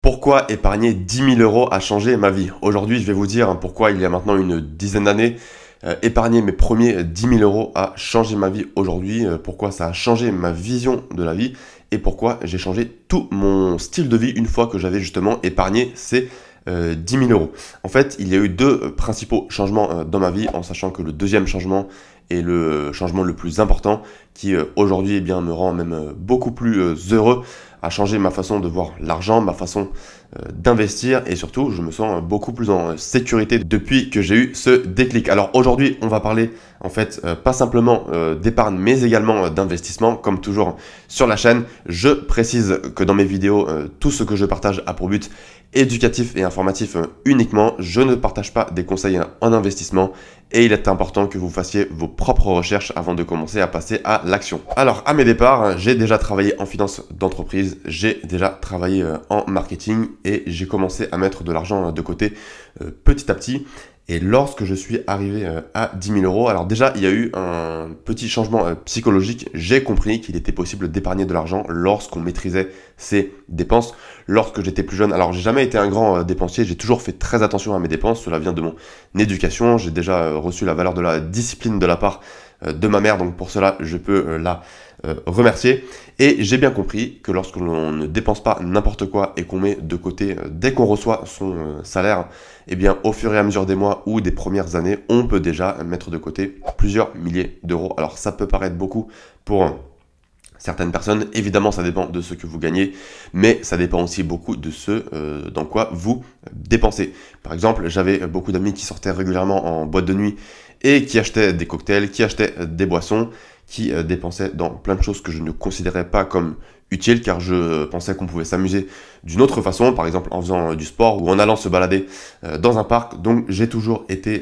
Pourquoi épargner 10 000 euros a changé ma vie? Aujourd'hui, je vais vous dire pourquoi il y a maintenant une dizaine d'années, épargner mes premiers 10 000 euros a changé ma vie aujourd'hui, pourquoi ça a changé ma vision de la vie et pourquoi j'ai changé tout mon style de vie une fois que j'avais justement épargné ces 10 000 euros. En fait, il y a eu deux principaux changements dans ma vie, en sachant que le deuxième changement est le changement le plus important qui aujourd'hui me rend même beaucoup plus heureux, a changé ma façon de voir l'argent, ma façon d'investir et surtout je me sens beaucoup plus en sécurité depuis que j'ai eu ce déclic. Alors aujourd'hui on va parler en fait pas simplement d'épargne mais également d'investissement comme toujours sur la chaîne. Je précise que dans mes vidéos tout ce que je partage a pour but éducatif et informatif uniquement. Je ne partage pas des conseils en investissement et il est important que vous fassiez vos propres recherches avant de commencer à passer à l'action. Alors à mes départs, j'ai déjà travaillé en finance d'entreprise, j'ai déjà travaillé en marketing et j'ai commencé à mettre de l'argent de côté petit à petit. Et lorsque je suis arrivé à 10 000 euros, alors déjà il y a eu un petit changement psychologique. J'ai compris qu'il était possible d'épargner de l'argent lorsqu'on maîtrisait ses dépenses. Lorsque j'étais plus jeune, alors j'ai jamais été un grand dépensier, j'ai toujours fait très attention à mes dépenses. Cela vient de mon éducation. J'ai déjà reçu la valeur de la discipline de la part de ma mère, donc pour cela je peux la remercier. Et j'ai bien compris que lorsque l'on ne dépense pas n'importe quoi et qu'on met de côté dès qu'on reçoit son salaire, eh bien au fur et à mesure des mois ou des premières années, on peut déjà mettre de côté plusieurs milliers d'euros. Alors ça peut paraître beaucoup pour certaines personnes, évidemment ça dépend de ce que vous gagnez, mais ça dépend aussi beaucoup de ce dans quoi vous dépensez. Par exemple, j'avais beaucoup d'amis qui sortaient régulièrement en boîte de nuit et qui achetaient des cocktails, qui achetaient des boissons, qui dépensaient dans plein de choses que je ne considérais pas comme utiles car je pensais qu'on pouvait s'amuser d'une autre façon, par exemple en faisant du sport ou en allant se balader dans un parc. Donc j'ai toujours été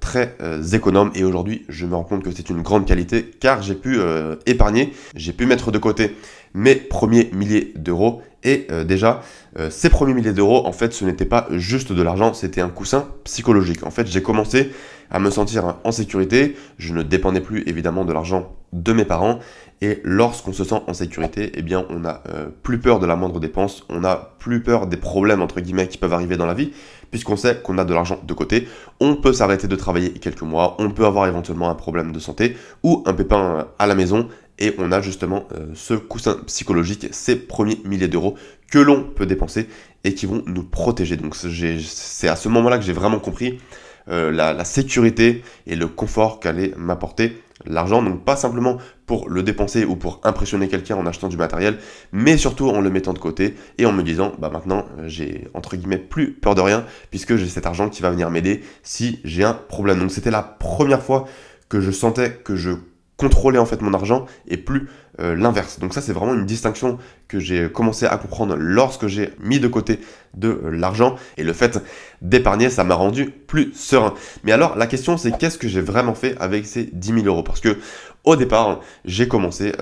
très économe et aujourd'hui je me rends compte que c'est une grande qualité car j'ai pu épargner, j'ai pu mettre de côté mes premiers milliers d'euros et déjà ces premiers milliers d'euros en fait ce n'était pas juste de l'argent, c'était un coussin psychologique. En fait j'ai commencé à me sentir en sécurité, je ne dépendais plus évidemment de l'argent de mes parents et lorsqu'on se sent en sécurité, eh bien on n'a plus peur de la moindre dépense, on n'a plus peur des problèmes entre guillemets qui peuvent arriver dans la vie puisqu'on sait qu'on a de l'argent de côté, on peut s'arrêter de travailler quelques mois, on peut avoir éventuellement un problème de santé ou un pépin à la maison et on a justement ce coussin psychologique, ces premiers milliers d'euros que l'on peut dépenser et qui vont nous protéger. Donc c'est à ce moment-là que j'ai vraiment compris la sécurité et le confort qu'allait m'apporter l'argent, donc pas simplement pour le dépenser ou pour impressionner quelqu'un en achetant du matériel, mais surtout en le mettant de côté et en me disant bah maintenant j'ai entre guillemets plus peur de rien puisque j'ai cet argent qui va venir m'aider si j'ai un problème. Donc c'était la première fois que je sentais que je contrôler en fait mon argent et plus l'inverse. Donc ça c'est vraiment une distinction que j'ai commencé à comprendre lorsque j'ai mis de côté de l'argent et le fait d'épargner ça m'a rendu plus serein. Mais alors la question c'est qu'est-ce que j'ai vraiment fait avec ces 10 000 euros? Parce que au départ j'ai commencé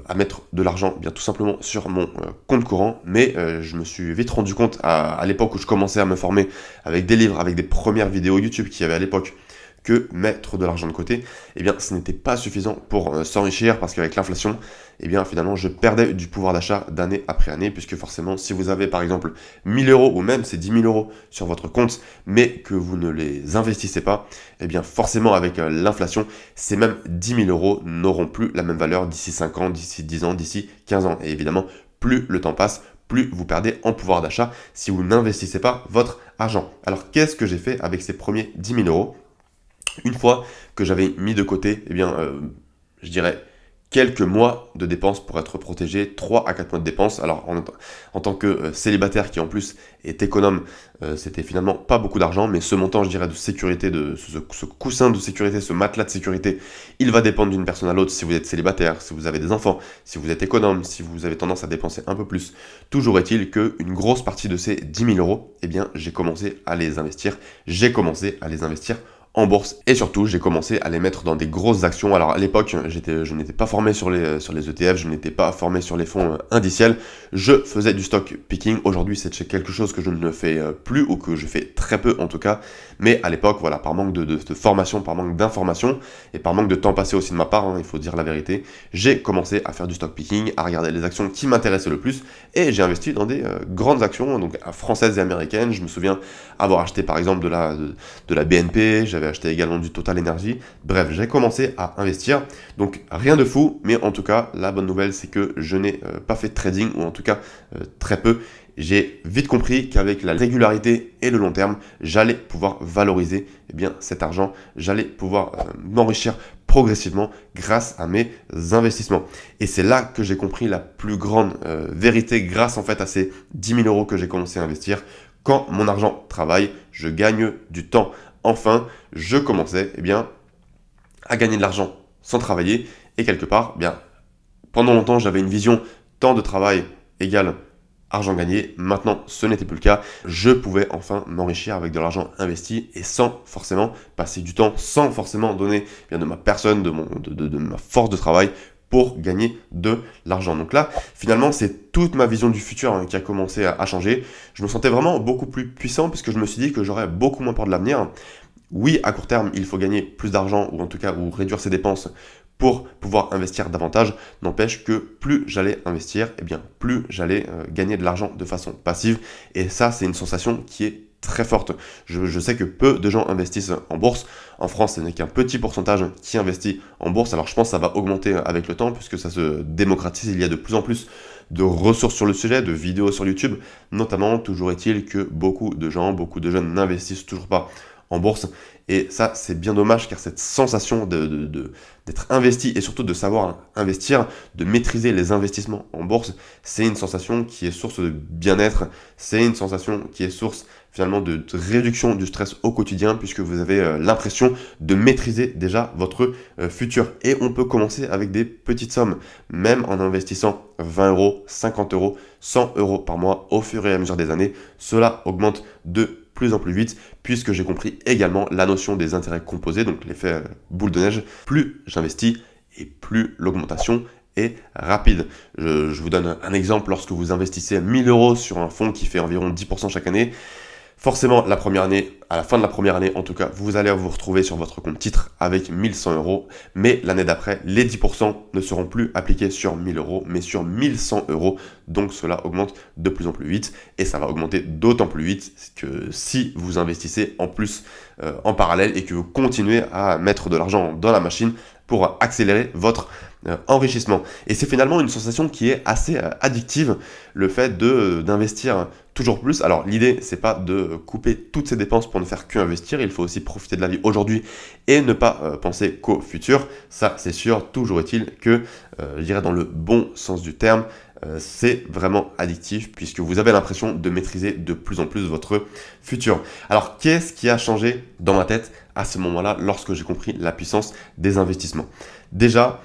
à mettre de l'argent bien tout simplement sur mon compte courant, mais je me suis vite rendu compte à l'époque où je commençais à me former avec des livres, avec des premières vidéos YouTube qu'il y avait à l'époque, que mettre de l'argent de côté, eh bien ce n'était pas suffisant pour s'enrichir parce qu'avec l'inflation, eh bien finalement je perdais du pouvoir d'achat d'année après année puisque forcément si vous avez par exemple 1000 euros ou même ces 10 000 euros sur votre compte mais que vous ne les investissez pas, eh bien forcément avec l'inflation, ces mêmes 10 000 euros n'auront plus la même valeur d'ici 5 ans, d'ici 10 ans, d'ici 15 ans et évidemment plus le temps passe, plus vous perdez en pouvoir d'achat si vous n'investissez pas votre argent. Alors qu'est-ce que j'ai fait avec ces premiers 10 000 euros? Une fois que j'avais mis de côté, eh bien, je dirais quelques mois de dépenses pour être protégé, 3 à 4 mois de dépenses. Alors en tant que célibataire qui en plus est économe, c'était finalement pas beaucoup d'argent, mais ce montant je dirais de sécurité, de ce coussin de sécurité, ce matelas de sécurité, il va dépendre d'une personne à l'autre si vous êtes célibataire, si vous avez des enfants, si vous êtes économe, si vous avez tendance à dépenser un peu plus. Toujours est-il qu'une grosse partie de ces 10 000 euros, eh bien j'ai commencé à les investir, en bourse et surtout j'ai commencé à les mettre dans des grosses actions. Alors à l'époque je n'étais pas formé sur les ETF, je n'étais pas formé sur les fonds indiciels, je faisais du stock picking. Aujourd'hui c'est quelque chose que je ne fais plus ou que je fais très peu en tout cas, mais à l'époque voilà, par manque de formation, par manque d'information et par manque de temps passé aussi de ma part, il faut dire la vérité, j'ai commencé à faire du stock picking, à regarder les actions qui m'intéressaient le plus et j'ai investi dans des grandes actions donc françaises et américaines. Je me souviens avoir acheté par exemple de la BNP, j'avais acheté également du Total Energy. Bref, j'ai commencé à investir. Donc rien de fou, mais en tout cas, la bonne nouvelle, c'est que je n'ai pas fait de trading, ou en tout cas très peu. J'ai vite compris qu'avec la régularité et le long terme, j'allais pouvoir valoriser cet argent, j'allais pouvoir m'enrichir progressivement grâce à mes investissements. Et c'est là que j'ai compris la plus grande vérité grâce en fait à ces 10 000 euros que j'ai commencé à investir. Quand mon argent travaille, je gagne du temps. Enfin, je commençais à gagner de l'argent sans travailler. Et quelque part, pendant longtemps, j'avais une vision temps de travail égale argent gagné. Maintenant, ce n'était plus le cas. Je pouvais enfin m'enrichir avec de l'argent investi et sans forcément passer du temps, sans forcément donner de ma personne, de ma force de travail pour gagner de l'argent. Donc là, finalement, c'est toute ma vision du futur qui a commencé à changer. Je me sentais vraiment beaucoup plus puissant puisque je me suis dit que j'aurais beaucoup moins peur de l'avenir. Oui, à court terme, il faut gagner plus d'argent ou en tout cas ou réduire ses dépenses pour pouvoir investir davantage. N'empêche que plus j'allais investir, plus j'allais gagner de l'argent de façon passive. Et ça, c'est une sensation qui est très forte. Je sais que peu de gens investissent en bourse. En France, ce n'est qu'un petit pourcentage qui investit en bourse. Alors je pense que ça va augmenter avec le temps puisque ça se démocratise. Il y a de plus en plus de ressources sur le sujet, de vidéos sur YouTube. Notamment, toujours est-il que beaucoup de gens, beaucoup de jeunes n'investissent toujours pas en bourse. Et ça, c'est bien dommage car cette sensation d'être investi et surtout de savoir investir, de maîtriser les investissements en bourse, c'est une sensation qui est source de bien-être, c'est une sensation qui est source finalement de réduction du stress au quotidien puisque vous avez l'impression de maîtriser déjà votre futur. Et on peut commencer avec des petites sommes, même en investissant 20 euros, 50 euros, 100 euros par mois au fur et à mesure des années. Cela augmente de plus en plus vite puisque j'ai compris également la notion des intérêts composés, donc l'effet boule de neige. Plus j'investis et plus l'augmentation est rapide. Je vous donne un exemple. Lorsque vous investissez 1000 euros sur un fonds qui fait environ 10% chaque année, forcément, la première année, à la fin de la première année, en tout cas, vous allez vous retrouver sur votre compte titre avec 1100 euros. Mais l'année d'après, les 10% ne seront plus appliqués sur 1000 euros, mais sur 1100 euros. Donc, cela augmente de plus en plus vite. Et ça va augmenter d'autant plus vite que si vous investissez en plus en parallèle et que vous continuez à mettre de l'argent dans la machine pour accélérer votre enrichissement. Et c'est finalement une sensation qui est assez addictive, le fait d'investir toujours plus. Alors l'idée, c'est pas de couper toutes ses dépenses pour ne faire que investir, il faut aussi profiter de la vie aujourd'hui et ne pas penser qu'au futur. Ça, c'est sûr, toujours est-il que, je dirais dans le bon sens du terme, c'est vraiment addictif puisque vous avez l'impression de maîtriser de plus en plus votre futur. Alors, qu'est-ce qui a changé dans ma tête à ce moment-là lorsque j'ai compris la puissance des investissements? Déjà,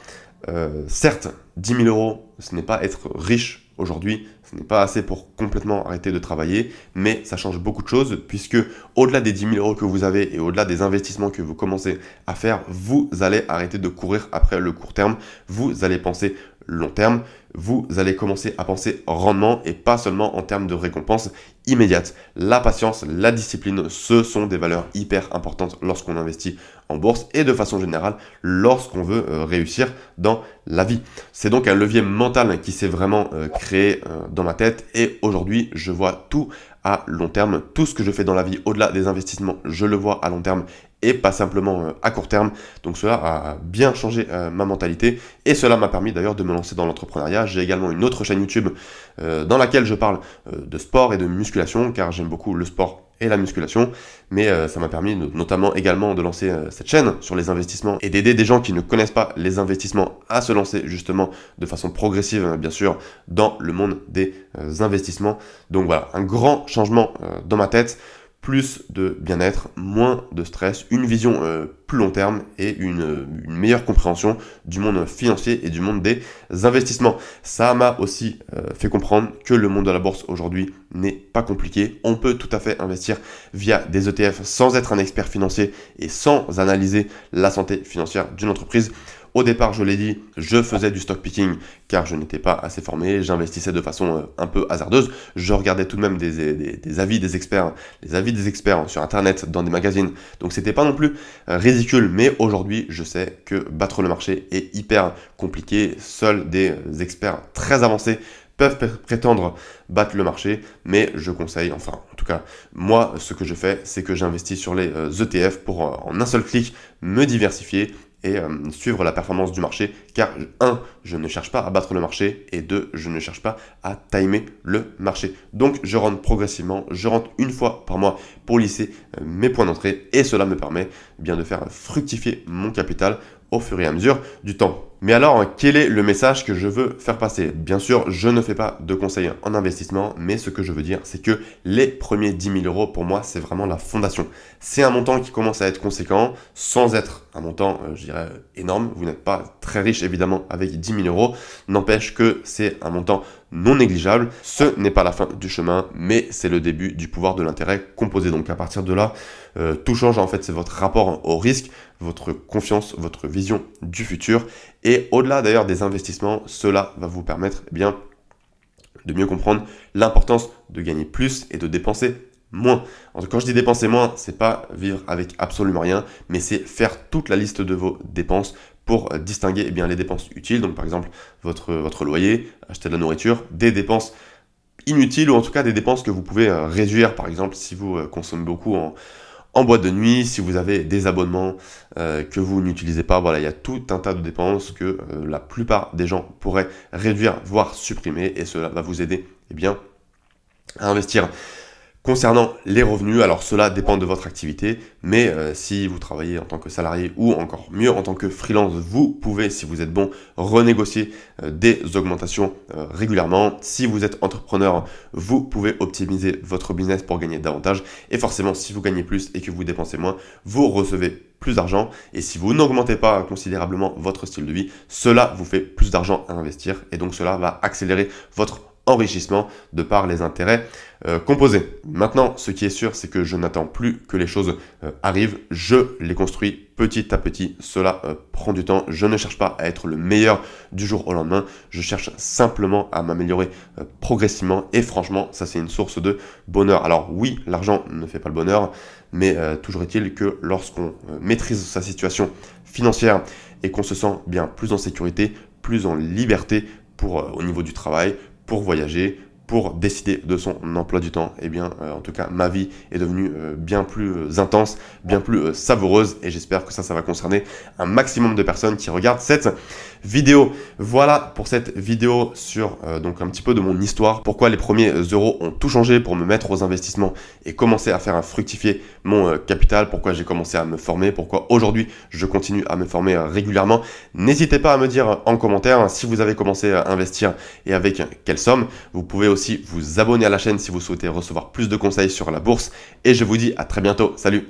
certes, 10 000 euros, ce n'est pas être riche aujourd'hui, ce n'est pas assez pour complètement arrêter de travailler, mais ça change beaucoup de choses puisque au-delà des 10 000 euros que vous avez et au-delà des investissements que vous commencez à faire, vous allez arrêter de courir après le court terme, vous allez penser long terme, vous allez commencer à penser rendement et pas seulement en termes de récompense immédiate. La patience, la discipline, ce sont des valeurs hyper importantes lorsqu'on investit en bourse et de façon générale lorsqu'on veut réussir dans la vie. C'est donc un levier mental qui s'est vraiment créé dans ma tête et aujourd'hui je vois tout à long terme. Tout ce que je fais dans la vie au-delà des investissements, je le vois à long terme et pas simplement à court terme. Donc cela a bien changé ma mentalité et cela m'a permis d'ailleurs de me lancer dans l'entrepreneuriat. J'ai également une autre chaîne YouTube dans laquelle je parle de sport et de musculation car j'aime beaucoup le sport et la musculation, mais ça m'a permis notamment également de lancer cette chaîne sur les investissements et d'aider des gens qui ne connaissent pas les investissements à se lancer justement de façon progressive, bien sûr, dans le monde des investissements. Donc voilà, un grand changement dans ma tête. plus de bien-être, moins de stress, une vision plus long terme et une meilleure compréhension du monde financier et du monde des investissements. Ça m'a aussi fait comprendre que le monde de la bourse aujourd'hui n'est pas compliqué. On peut tout à fait investir via des ETF sans être un expert financier et sans analyser la santé financière d'une entreprise. Au départ, je l'ai dit, je faisais du stock picking car je n'étais pas assez formé, j'investissais de façon un peu hasardeuse, je regardais tout de même des avis des experts, les avis des experts sur internet, dans des magazines, donc c'était pas non plus ridicule, mais aujourd'hui, je sais que battre le marché est hyper compliqué, seuls des experts très avancés peuvent prétendre battre le marché, mais je conseille, enfin en tout cas moi ce que je fais c'est que j'investis sur les ETF pour en un seul clic me diversifier et suivre la performance du marché, car 1, je ne cherche pas à battre le marché, et 2, je ne cherche pas à timer le marché. Donc je rentre progressivement, je rentre une fois par mois pour lisser mes points d'entrée, et cela me permet bien de faire fructifier mon capital au fur et à mesure du temps. Mais alors, quel est le message que je veux faire passer? Bien sûr, je ne fais pas de conseils en investissement, mais ce que je veux dire, c'est que les premiers 10 000 euros, pour moi, c'est vraiment la fondation. C'est un montant qui commence à être conséquent, sans être un montant, je dirais, énorme. Vous n'êtes pas très riche, évidemment, avec 10 000 euros. N'empêche que c'est un montant non négligeable. Ce n'est pas la fin du chemin, mais c'est le début du pouvoir de l'intérêt composé. Donc à partir de là, tout change. En fait, c'est votre rapport au risque, votre confiance, votre vision du futur. Et au-delà d'ailleurs des investissements, cela va vous permettre bien de mieux comprendre l'importance de gagner plus et de dépenser moins. Quand je dis dépenser moins, c'est pas vivre avec absolument rien, mais c'est faire toute la liste de vos dépenses pour distinguer eh bien, les dépenses utiles, donc par exemple votre loyer, acheter de la nourriture, des dépenses inutiles ou en tout cas des dépenses que vous pouvez réduire, par exemple si vous consommez beaucoup en boîte de nuit, si vous avez des abonnements que vous n'utilisez pas, voilà, il y a tout un tas de dépenses que la plupart des gens pourraient réduire, voire supprimer, et cela va vous aider eh bien, à investir. Concernant les revenus, alors cela dépend de votre activité, mais si vous travaillez en tant que salarié ou encore mieux en tant que freelance, vous pouvez, si vous êtes bon, renégocier des augmentations régulièrement. Si vous êtes entrepreneur, vous pouvez optimiser votre business pour gagner davantage. Et forcément, si vous gagnez plus et que vous dépensez moins, vous recevez plus d'argent. Et si vous n'augmentez pas considérablement votre style de vie, cela vous fait plus d'argent à investir. Et donc cela va accélérer votre enrichissement de par les intérêts composés. Maintenant, ce qui est sûr, c'est que je n'attends plus que les choses arrivent. Je les construis petit à petit. Cela prend du temps. Je ne cherche pas à être le meilleur du jour au lendemain. Je cherche simplement à m'améliorer progressivement. Et franchement, ça c'est une source de bonheur. Alors oui, l'argent ne fait pas le bonheur, mais toujours est-il que lorsqu'on maîtrise sa situation financière et qu'on se sent bien plus en sécurité, plus en liberté pour au niveau du travail, pour voyager, pour décider de son emploi du temps, eh bien, en tout cas, ma vie est devenue bien plus intense, bien plus savoureuse, et j'espère que ça va concerner un maximum de personnes qui regardent cette vidéo. Voilà pour cette vidéo sur donc un petit peu de mon histoire, pourquoi les premiers euros ont tout changé pour me mettre aux investissements et commencer à faire fructifier mon capital, pourquoi j'ai commencé à me former, pourquoi aujourd'hui je continue à me former régulièrement. N'hésitez pas à me dire en commentaire si vous avez commencé à investir et avec quelle somme. Vous pouvez aussi vous abonner à la chaîne si vous souhaitez recevoir plus de conseils sur la bourse. Et je vous dis à très bientôt. Salut!